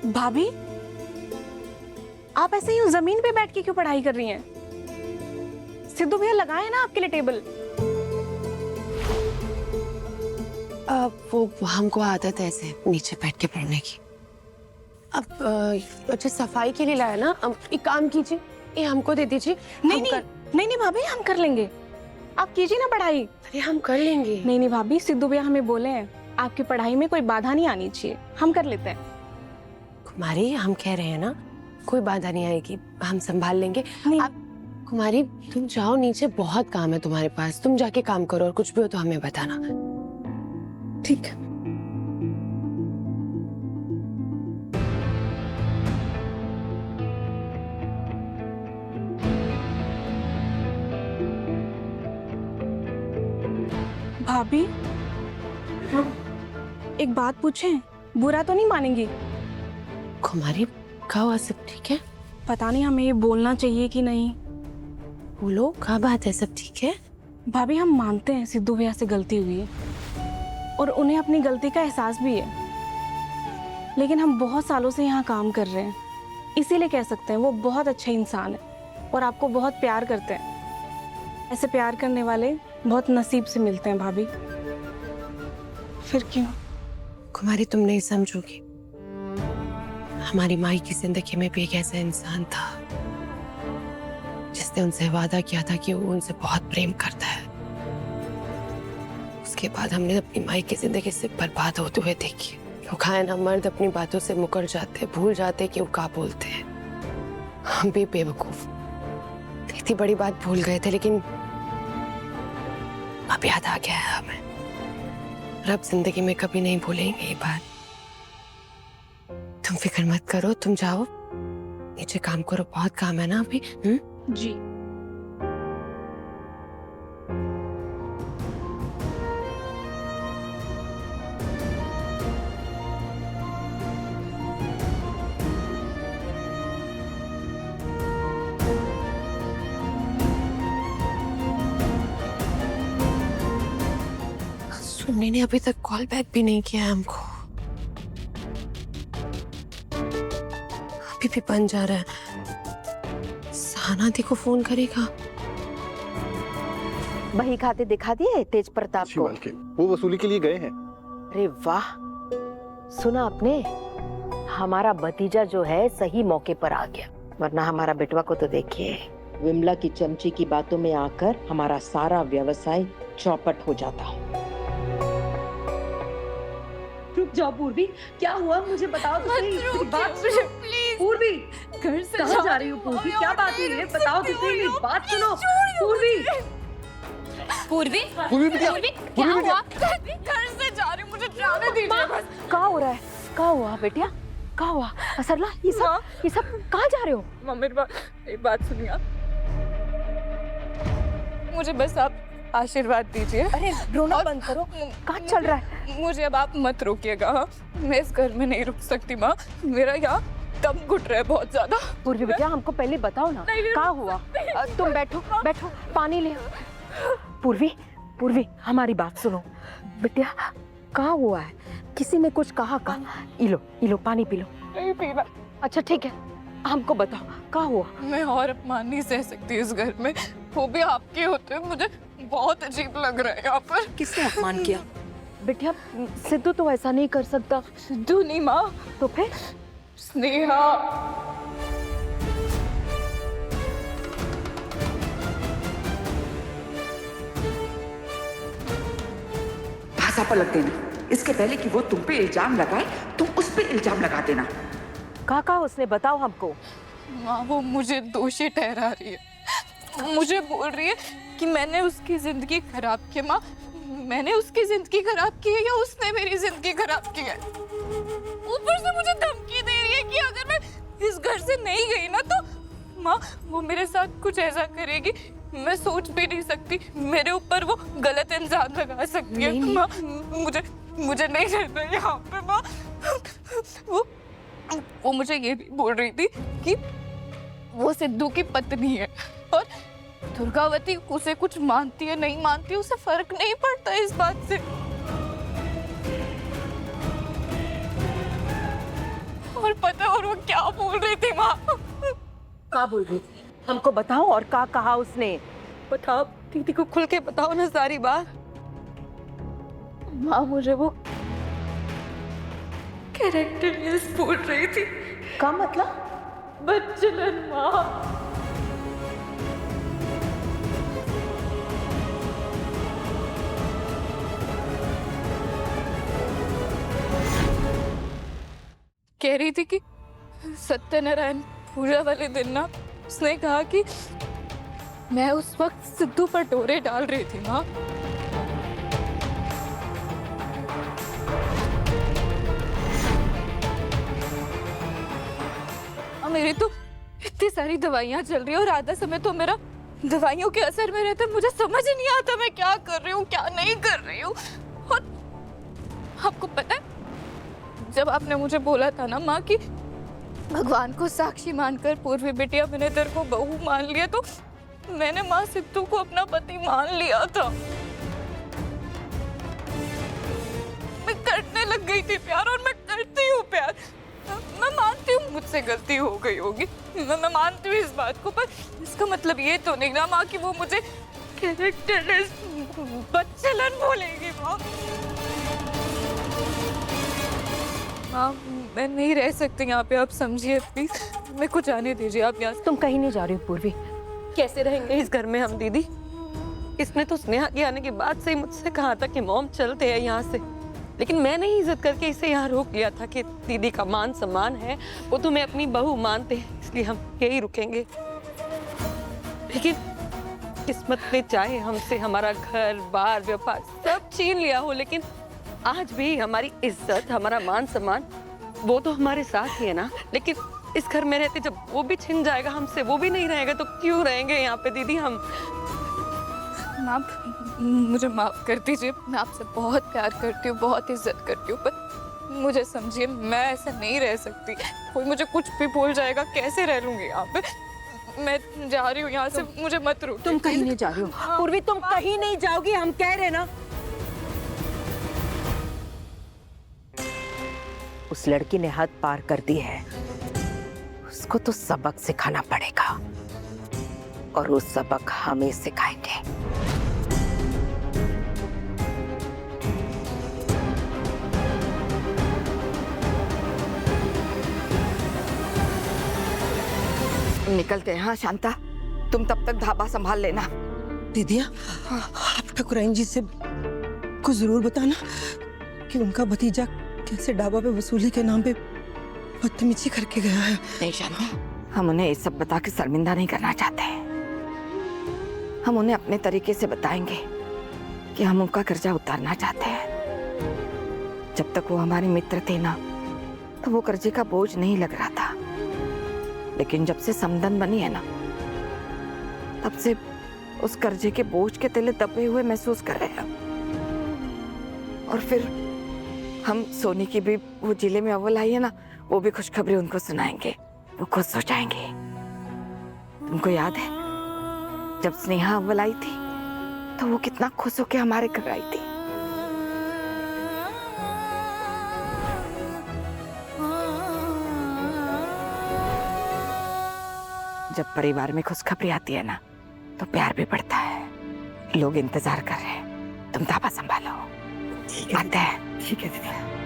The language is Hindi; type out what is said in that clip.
भाभी, आप ऐसे ही जमीन पे बैठ के क्यों पढ़ाई कर रही हैं? सिद्धू भैया लगाए ना आपके लिए टेबल। वो हमको आदत है ऐसे नीचे बैठ के पढ़ने की। अब अच्छा सफाई के लिए लाया ना, एक काम कीजिए, ये हमको दे दीजिए। नहीं भाभी, हम कर लेंगे, आप कीजिए ना पढ़ाई। अरे हम कर लेंगे। नहीं भाभी, सिद्धू भैया हमें बोले हैं आपकी पढ़ाई में कोई बाधा नहीं आनी चाहिए, हम कर लेते हैं। कुमारी, हम कह रहे हैं ना, कोई बाधा नहीं आएगी, हम संभाल लेंगे। आप कुमारी तुम जाओ नीचे, बहुत काम है तुम्हारे पास, तुम जाके काम करो और कुछ भी हो तो हमें बताना। ठीक है। भाभी, एक बात पूछें, बुरा तो नहीं मानेंगी? कुमारी क्या हुआ, सब ठीक है? पता नहीं हमें ये बोलना चाहिए कि नहीं। बोलो, क्या बात है, सब ठीक है? भाभी, हम मानते हैं सिद्धू भैया से गलती हुई है और उन्हें अपनी गलती का एहसास भी है, लेकिन हम बहुत सालों से यहाँ काम कर रहे हैं, इसीलिए कह सकते हैं वो बहुत अच्छा इंसान है और आपको बहुत प्यार करते हैं। ऐसे प्यार करने वाले बहुत नसीब से मिलते हैं भाभी। फिर क्यों? कुमारी तुम नहीं समझोगी, हमारी माई की जिंदगी में भी एक ऐसा इंसान था जिसने उनसे वादा किया था कि वो उनसे बहुत प्रेम करता है। उसके बाद हमने अपनी माई की जिंदगी से बर्बाद होते हुए देखी। कहा है ना, मर्द अपनी बातों से मुकर जाते, भूल जाते कि वो क्या बोलते हैं। हम भी बेवकूफ, इतनी बड़ी बात भूल गए थे, लेकिन अब याद आ गया है हमें। रब जिंदगी में कभी नहीं भूलेंगे ये बात। तुम फिक्र मत करो, तुम जाओ नीचे काम करो, बहुत काम है ना अभी। जी। सुन्नी ने अभी तक कॉल बैक भी नहीं किया है हमको, अभी भी बन जा रहा है। सहाना दी को फोन करेगा। बही खाते दिखा दिए तेज प्रताप को? वो वसूली के लिए गए हैं। अरे वाह, सुना आपने, हमारा भतीजा जो है सही मौके पर आ गया, वरना हमारा बेटवा को तो देखिए, विमला की चमची की बातों में आकर हमारा सारा व्यवसाय चौपट हो जाता। रुक जाओ पूर्वी, क्या हुआ मुझे बताओ तो सही। मेरी बात सुनो पूर्वी, घर से कहाँ जा रही हो पूर्वी? क्या बात है ये बताओ तो सही, मेरी बात सुनो पूर्वी। पूर्वी, क्या हुआ? घर से जा रही हूँ, मुझे जाने दीजिए बस। क्या हो रहा है? क्या हुआ बेटिया, क्या हुआ? सरला, ये सब कहाँ जा रहे हो? माँ मेरी बात सुनिए आप, मुझे बस आप आशीर्वाद दीजिए। अरे रोना बंद करो, कहाँ चल रहा है? मुझे अब आप मत रोकिएगा, हाँ? मैं इस घर में नहीं रुक सकती माँ, मेरा यहाँ दम घुट रहा है बहुत ज्यादा। पूर्वी बेटिया, हमको पहले बताओ ना क्या हुआ। तुम बैठो बैठो, पानी ले। पूर्वी हमारी बात सुनो बेटिया, क्या हुआ है? किसी ने कुछ कहा का? इलो पानी पी लो। नहीं पीना। अच्छा ठीक है, हमको बताओ क्या हुआ। मैं और अपमान नहीं सह सकती इस घर में, वो भी आपके होते हुए। मुझे बहुत अजीब लग रहा है यहाँ पर। किसने अपमान किया? बेटिया सिद्धू तो ऐसा नहीं कर सकता। सिद्धू नहीं माँ, तो फिर? स्नेहा। भाषा पलट देना, इसके पहले कि वो तुम पे इल्जाम लगाए, तुम उस पे इल्जाम लगा देना। कहा उसने, बताओ हमको। माँ वो मुझे दोषी ठहरा रही है, मुझे बोल रही है कि मैंने उसकी जिंदगी खराब की। माँ मैंने उसकी जिंदगी खराब की है या उसने मेरी जिंदगी खराब की है? ऊपर से मुझे धमकी दे रही है कि अगर मैं इस घर से नहीं गई ना तो माँ वो मेरे साथ कुछ ऐसा करेगी, मैं सोच भी नहीं सकती। मेरे ऊपर वो गलत इल्जाम लगा सकती है। माँ मुझे नहीं रहना यहाँ पे। माँ वो मुझे ये भी बोल रही थी कि वो सिद्धू की पत्नी है और दुर्गावती उसे कुछ मानती है नहीं मानती उसे फर्क नहीं पड़ता इस बात से। और पता है और वो क्या बोल रही थी माँ? का बोल रही थी? हमको बताओ और का कहा उसने? बताओ दीदी को खुल के बताओ ना सारी बात। माँ मुझे वो कैरेक्टर बोल रही थी। का मतलब? बच्चलन माँ। कह रही थी कि सत्यनारायण पूजा वाले दिन ना उसने कहा कि मैं उस वक्त सिद्धू पर डोरे डाल रही थी माँ। मेरी तो इतनी सारी दवाइयाँ चल रही है और आधा समय तो मेरा दवाइयों के असर में रहता है। मुझे समझ ही नहीं आता मैं क्या कर रही हूँ क्या नहीं कर रही हूँ। और आपको पता है जब आपने मुझे बोला था ना माँ कि भगवान को साक्षी मानकर पूर्वी बिटिया मैंने तेरे को बहू मान लिया, तो मैंने माँ सिद्धू को अपना पति मान लिया था। मैं करने लग गई थी प्यार और मैं करती हूँ प्यार। मैं मानती हूँ मुझसे गलती हो गई होगी, मैं मानती हूँ इस बात को, पर इसका मतलब ये तो नहीं ना माँ कि वो मुझे कैरेक्टरलेस बच्चलन बोलेगी। माँ मैं नहीं रह सकती यहाँ पे, आप समझिए प्लीज, मेरे को जाने दीजिए आप यहाँ से। तुम कहीं नहीं जा रही हो पूर्वी। कैसे रहेंगे इस घर में हम दीदी? इसने तो स्नेहा के आने के बाद से ही मुझसे कहा था कि मॉम चलते हैं यहाँ से, लेकिन मैंने ही इज्जत करके इसे यहाँ रोक लिया था कि दीदी का मान सम्मान है, वो तुम्हें अपनी बहू मानते हैं, इसलिए हम यही रुकेंगे। लेकिन किस्मत ने चाहे हमसे हमारा घर बार व्यापार सब छीन लिया हो, लेकिन आज भी हमारी इज्जत हमारा मान सम्मान वो तो हमारे साथ ही है ना। लेकिन इस घर में रहते जब वो भी छिन जाएगा हमसे, वो भी नहीं रहेगा, तो क्यों रहेंगे यहाँ पे दीदी हम? मुझे माफ कर दीजिए, मैं आपसे बहुत प्यार करती हूँ, बहुत इज्जत करती हूँ, पर मुझे समझिए मैं ऐसा नहीं रह सकती। कोई मुझे कुछ भी बोल जाएगा, कैसे रह लूंगी यहाँ पे? मैं जा रही हूँ यहाँ से, मुझे मत रोक। तुम कहीं नहीं जा रही हो पूर्वी, तुम कहीं नहीं जाओगी, हम कह रहे ना। उस लड़की ने हद पार कर दी है, उसको तो सबक सिखाना पड़ेगा और वो सबक हमें सिखाएंगे। निकलते हैं। हाँ शांता, तुम तब तक ढाबा संभाल लेना। दीदिया, आप ठकुराइन जी से को जरूर बताना कि उनका भतीजा कैसे ढाबा पे वसूली के नाम पे बदतमीजी करके गया है। नहीं शांता, हम उन्हें ये सब बता के शर्मिंदा नहीं करना चाहते। हम उन्हें अपने तरीके से बताएंगे कि हम उनका कर्जा उतारना चाहते हैं। जब तक वो हमारे मित्र थे ना, तो वो कर्जे का बोझ नहीं लग रहा था, लेकिन जब से समधन बनी है ना, तब से उस कर्जे के बोझ के तले दबे हुए महसूस कर रहे हैं। और फिर हम सोनी की भी वो जिले में अव्वल आई है ना, वो भी खुशखबरी उनको सुनाएंगे, वो खुश हो जाएंगे। तुमको याद है जब स्नेहा अव्वल आई थी तो वो कितना खुश होकर हमारे घर आई थी। जब परिवार में खुशखबरी आती है ना, तो प्यार भी बढ़ता है। लोग इंतजार कर रहे हैं, तुम ढाबा संभालो। आते हैं। ठीक है दीदी।